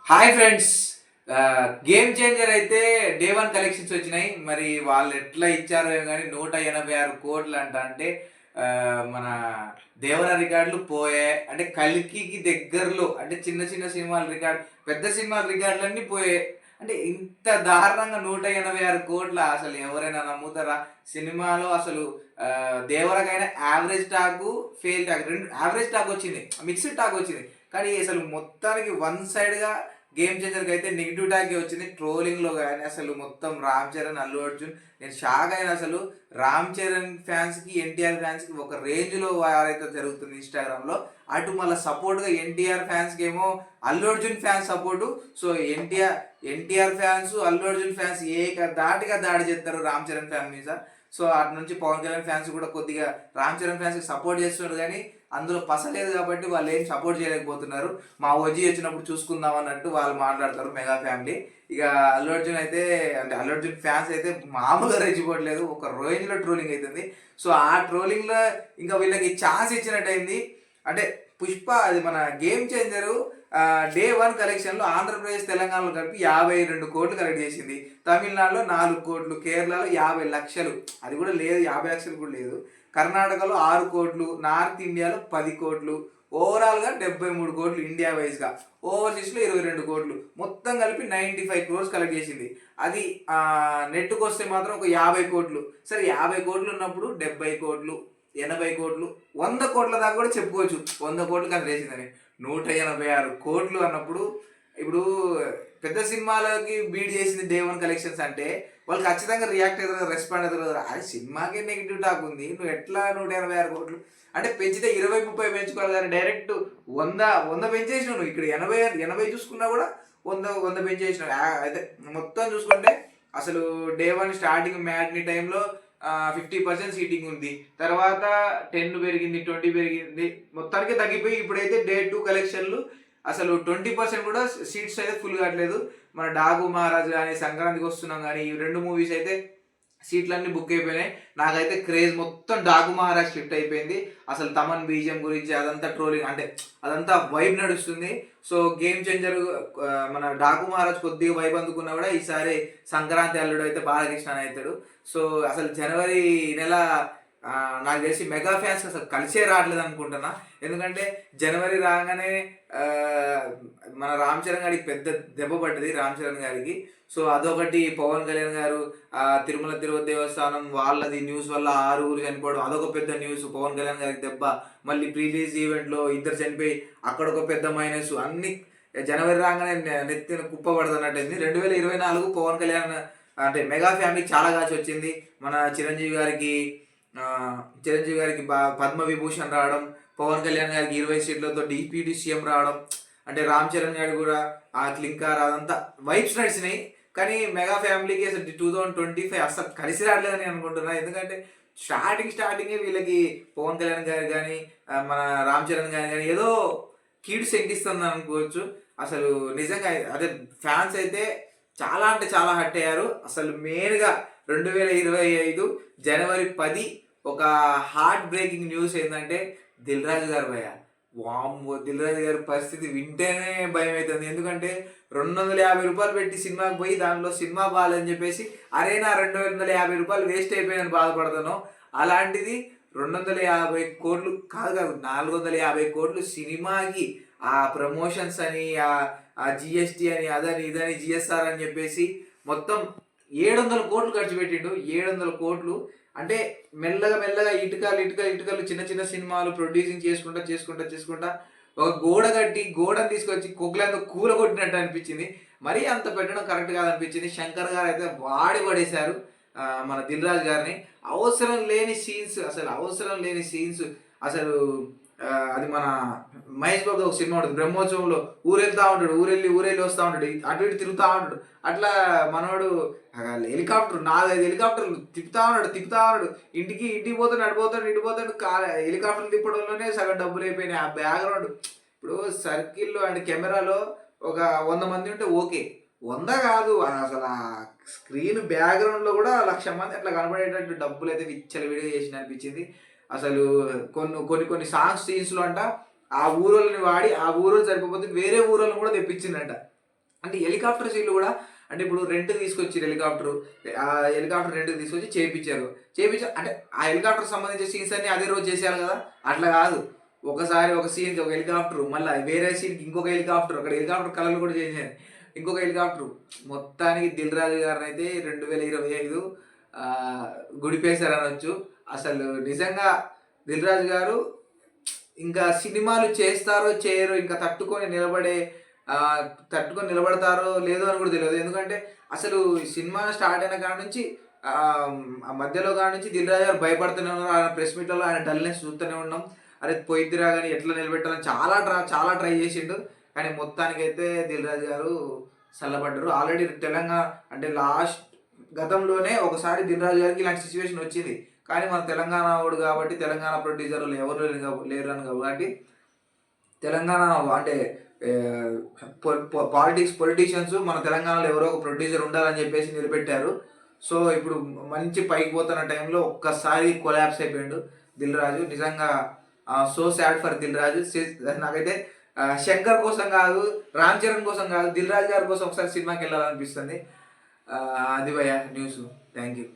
Hi friends. Game changer అయితే day one collections వచ్చినాయి. మరి వాళ్ళు ఎట్లా ఇచ్చారో ఏమో కానీ 186 కోట్లు అంట. అంటే ఆ, మన దేవర రికార్డులు పోయాయి. అంటే కల్కికి దగ్గరలో, అంటే చిన్న చిన్న సినిమాల రికార్డు, పెద్ద సినిమాల రికార్డులన్నీ పోయాయి. అంటే ఇంత దారుణంగా 186 కోట్ల అసలు ఎవరైనా నమ్ముతారా? సినిమాలో అసలు దేవరకైనా యావరేజ్ టాక్, ఫెయిల్ టాక్, రెండు యావరేజ్ టాక్ వచ్చింది, మిక్స్డ్ టాక్ వచ్చింది. కానీ అసలు మొత్తానికి వన్ సైడ్గా గేమ్ చేంజర్కి అయితే నెగిటివ్ టాకే వచ్చింది. ట్రోలింగ్లో కానీ అసలు మొత్తం రామ్ చరణ్, అల్లు అర్జున్, నేను షాక్ అయిన. అసలు రామ్ చరణ్ ఫ్యాన్స్కి, ఎన్టీఆర్ ఫ్యాన్స్కి ఒక రేంజ్లో వారైతే జరుగుతుంది ఇన్స్టాగ్రామ్లో. అటు మళ్ళీ సపోర్ట్గా ఎన్టీఆర్ ఫ్యాన్స్కి ఏమో Allu Arjun fans support. So NTR fans, Allu Arjun fans దాటిగా దాడి చేస్తారు రామ్ చరణ్ ఫ్యాన్ మీద. సో అటు నుంచి పవన్ కళ్యాణ్ ఫ్యాన్స్ కూడా కొద్దిగా రామ్ చరణ్ ఫ్యాన్స్కి సపోర్ట్ చేస్తున్నారు. కానీ అందులో పసలేదు కాబట్టి వాళ్ళు ఏం సపోర్ట్ చేయలేకపోతున్నారు. మా ఓజీ వచ్చినప్పుడు చూసుకుందాం అన్నట్టు వాళ్ళు మాట్లాడతారు మెగా ఫ్యామిలీ. ఇక అల్లు అర్జున్ అయితే, అంటే అల్లు అర్జున్ ఫ్యాన్స్ అయితే మామూలుగా రెచ్చిపోవట్లేదు, ఒక రేంజ్లో ట్రోలింగ్ అవుతుంది. సో ఆ ట్రోలింగ్లో ఇంకా వీళ్ళకి ఛాన్స్ ఇచ్చినట్టయింది. అంటే పుష్ప, అది మన గేమ్ చేంజరు డే వన్ కలెక్షన్లో ఆంధ్రప్రదేశ్, తెలంగాణలో కలిపి 52 కోట్లు కలెక్ట్ చేసింది. తమిళనాడులో 4 కోట్లు, కేరళలో 50 లక్షలు, అది కూడా లేదు, 50 లక్షలు కూడా లేదు. కర్ణాటకలో 6 కోట్లు, నార్త్ ఇండియాలో 10 కోట్లు, ఓవరాల్గా 73 కోట్లు ఇండియా వైజ్గా. ఓవర్సీస్లో 22 కోట్లు, మొత్తం కలిపి 95 క్రోర్స్ కలెక్ట్ చేసింది. అది నెట్కి వస్తే మాత్రం ఒక 50 కోట్లు. సరే 50 కోట్లు ఉన్నప్పుడు 70 కోట్లు, 80 కోట్లు, 100 కోట్ల దాకా కూడా చెప్పుకోవచ్చు. 100 కోట్లు కలెక్ట్ చేసిందని. 186 కోట్లు అన్నప్పుడు ఇప్పుడు పెద్ద సినిమాలకి బీట్ చేసింది డే వన్ కలెక్షన్స్ అంటే వాళ్ళు ఖచ్చితంగా రియాక్ట్ అవుతారు, రెస్పాండ్ అవుతారు కదా. అది సినిమాకే నెగిటివ్ టాక్ ఉంది, నువ్వు ఎట్లా 186 కోట్లు అంటే పెంచితే 20-30 పెంచుకోవాలి కానీ డైరెక్ట్ 100 పెంచేసినావు నువ్వు. ఇక్కడ 80 చూసుకున్నా కూడా 100 పెంచేసినావు. అయితే మొత్తం చూసుకుంటే అసలు డే వన్ స్టార్టింగ్ మ్యాట్ని టైంలో 50% సీటింగ్ ఉంది, తర్వాత 10 పెరిగింది, 20 పెరిగింది, మొత్తానికి తగ్గిపోయి ఇప్పుడైతే డే టూ కలెక్షన్లు అసలు 20% కూడా సీట్స్ అయితే ఫుల్ కావట్లేదు. మన డాగు మహారాజ్ కానీ, సంక్రాంతికి వస్తున్నాం కానీ, ఈ రెండు మూవీస్ అయితే సీట్లన్నీ బుక్ అయిపోయినాయి. నాకైతే క్రేజ్ మొత్తం డాకు మహారాజ్ షిఫ్ట్ అయిపోయింది. అసలు తమన్ బీజిఎం గురించి అదంతా ట్రోలింగ్, అంటే అదంతా వైబ్ నడుస్తుంది. సో గేమ్ చేంజర్ మన డాకు మహారాజ్ కొద్దిగా వైబ్ అందుకున్నా కూడా ఈసారి సంక్రాంతి అల్లుడు అయితే బాలకృష్ణ అని అవుతాడు. సో అసలు జనవరి నెల నాకు తెలిసి మెగా ఫ్యాన్స్ అసలు కలిసే రావట్లేదు అనుకుంటున్నా. ఎందుకంటే జనవరి రాగానే మన రామ్ చరణ్ గారికి పెద్ద దెబ్బ పడ్డది, రామ్ చరణ్ గారికి. సో అదొకటి. పవన్ కళ్యాణ్ గారు తిరుమల తిరుపతి దేవస్థానం వాళ్ళది న్యూస్ వల్ల 6 చనిపోవడం, అదొక పెద్ద న్యూస్. పవన్ కళ్యాణ్ గారికి దెబ్బ, మళ్ళీ ప్రీలీజ్ ఈవెంట్లో 2 చనిపోయి అక్కడ ఒక పెద్ద మైనస్. అన్ని జనవరి రాగానే నెత్తిన కుప్ప పడుతున్నట్టయింది. 2024 పవన్ కళ్యాణ్ అంటే మెగా ఫ్యామిలీకి చాలా కాచి వచ్చింది. మన చిరంజీవి గారికి పద్మ విభూషణ్ రావడం, పవన్ కళ్యాణ్ గారికి 20 సీట్లతో డిప్యూటీ సీఎం రావడం, అంటే రామ్ చరణ్ గారు కూడా ఆ క్లింకార్ అదంతా వైబ్స్ నడిచినాయి. కానీ మెగా ఫ్యామిలీకి అసలు 2025 అసలు కలిసి రావట్లేదని అనుకుంటున్నా. ఎందుకంటే స్టార్టింగే వీళ్ళకి పవన్ కళ్యాణ్ గారు కానీ, మన రామ్ చరణ్ గారు కానీ ఏదో కీడు శంకిస్తుంది అనుకోవచ్చు. అసలు నిజంగా అదే ఫ్యాన్స్ అయితే చాలా అంటే చాలా హట్ అయ్యారు. అసలు మెయిన్గా 2025 జనవరి 10 ఒక హార్ట్ బ్రేకింగ్ న్యూస్ ఏంటంటే దిల్ రాజు గారు భయ. వామ్మో, దిల్ రాజు గారి పరిస్థితి వింటేనే భయం అవుతుంది. ఎందుకంటే 250 రూపాయలు పెట్టి సినిమాకి పోయి దాంట్లో సినిమా బాగాలని చెప్పేసి అరే నా 250 రూపాయలు వేస్ట్ అయిపోయిందని బాధపడతాను. అలాంటిది 250 కోట్లు కాదు, 450 కోట్లు సినిమాకి, ఆ ప్రమోషన్స్ అని, ఆ జిఎస్టీ అని, అదని ఇదని, జిఎస్ఆర్ అని చెప్పేసి మొత్తం 700 కోట్లు ఖర్చు పెట్టిండు. 700 కోట్లు అంటే మెల్లగా మెల్లగా ఇటుకలు చిన్న చిన్న సినిమాలు ప్రొడ్యూసింగ్ చేసుకుంటా ఒక గోడ కట్టి, గోడను తీసుకొచ్చి కుక్కలంతా కూల కొట్టినట్టు అనిపించింది. మరీ అంత పెట్టడం కరెక్ట్ కాదనిపించింది. శంకర్ గారు అయితే వాడి పడేశారు మన దిల్ రాజు గారిని. అవసరం లేని సీన్స్ అసలు. అది మన మహేష్ బాబు ఒక సినిమా ఉంటుంది బ్రహ్మోత్సవంలో, ఊరెళ్తా ఉంటాడు, ఊరెళ్ళి వస్తూ ఉంటాడు, అటు ఇటు తిరుగుతూ ఉంటాడు. అట్లా మనోడు హెలికాప్టర్ 4-5 హెలికాప్టర్లు తిప్పుతా ఉన్నాడు. ఇంటికి పోతాడు, ఇటు పోతాడు. హెలికాప్టర్లు తిప్పడంలోనే సగం డబ్బులు అయిపోయినాయి. ఆ బ్యాక్గ్రౌండ్ ఇప్పుడు సర్కిల్లో అంటే కెమెరాలో ఒక 100 మంది ఉంటే ఓకే, 100 కాదు అసలు. ఆ స్క్రీన్ బ్యాక్గ్రౌండ్లో కూడా 1,00,000 మంది అట్లా కనబడేటట్టు డబ్బులు అయితే విచ్చలవిడిగా చేసిన అనిపించింది. అసలు కొన్ని సాంగ్స్ సీన్స్లో అంట ఆ ఊరోళ్ళని వాడి, ఆ ఊరోళ్ళు సరిపోతే వేరే ఊరోళ్ళని కూడా తెప్పించిందంట. అంటే హెలికాప్టర్ సీన్లు కూడా అంటే ఇప్పుడు రెంట్ తీసుకొచ్చి హెలికాప్టర్ ఆ హెలికాప్టర్ రెంట్ తీసుకొచ్చి చేపించారు అంటే ఆ హెలికాప్టర్ సంబంధించిన సీన్స్ అన్ని అదే రోజు చేసేయాలి కదా, అట్లా కాదు. ఒకసారి ఒక సీన్కి ఒక హెలికాప్టర్, మళ్ళీ వేరే సీన్కి ఇంకొక హెలికాప్టర్, అక్కడ హెలికాప్టర్ కలర్లు కూడా చేశారు, ఇంకొక హెలికాప్టర్. మొత్తానికి దిల్ రాజు గారిని అయితే 2025 గుడిపేశారు అనొచ్చు. అసలు నిజంగా దిల్ రాజు గారు ఇంకా సినిమాలు చేస్తారో చేయరో, ఇంకా తట్టుకొని నిలబడతారో లేదో అని కూడా తెలియదు. ఎందుకంటే అసలు ఈ సినిమా స్టార్ట్ అయిన కాడ నుంచి ఆ మధ్యలో కాడ నుంచి దిల్ రాజు గారు భయపడుతూనే ఉన్నారు. ఆయన ప్రెస్ మీట్లలో ఆయన డల్నెస్ చూస్తూనే ఉన్నాం. అరే పోయిద్దిరా కానీ ఎట్లా నిలబెట్టాలని చాలా ట్రై చేసిండు. కానీ మొత్తానికైతే దిల్ రాజు గారు చల్లబడ్డారు. ఆల్రెడీ తెలంగాణ అంటే గతంలోనే ఒకసారి దిల్ రాజు గారికి ఇలాంటి సిచ్యువేషన్ వచ్చింది. కానీ మన తెలంగాణ వాడు కాబట్టి, తెలంగాణ ప్రొడ్యూసర్లు ఎవరు లేరు అని కాబట్టి తెలంగాణ అంటే పొలిటీషియన్స్ మన తెలంగాణలో ఎవరో ఒక ప్రొడ్యూసర్ ఉండాలని చెప్పేసి నిలబెట్టారు. సో ఇప్పుడు మంచి పైకి పోతున్న టైంలో ఒక్కసారి కొలాప్స్ అయిపోయిండు దిల్ రాజు. నిజంగా so sad for Dil Raju. నాకైతే శంకర్ కోసం కాదు, రామ్ చరణ్ కోసం కాదు, దిల్ రాజు గారి కోసం ఒకసారి సినిమాకి వెళ్ళాలనిపిస్తుంది. అది భయ న్యూస్. Thank you.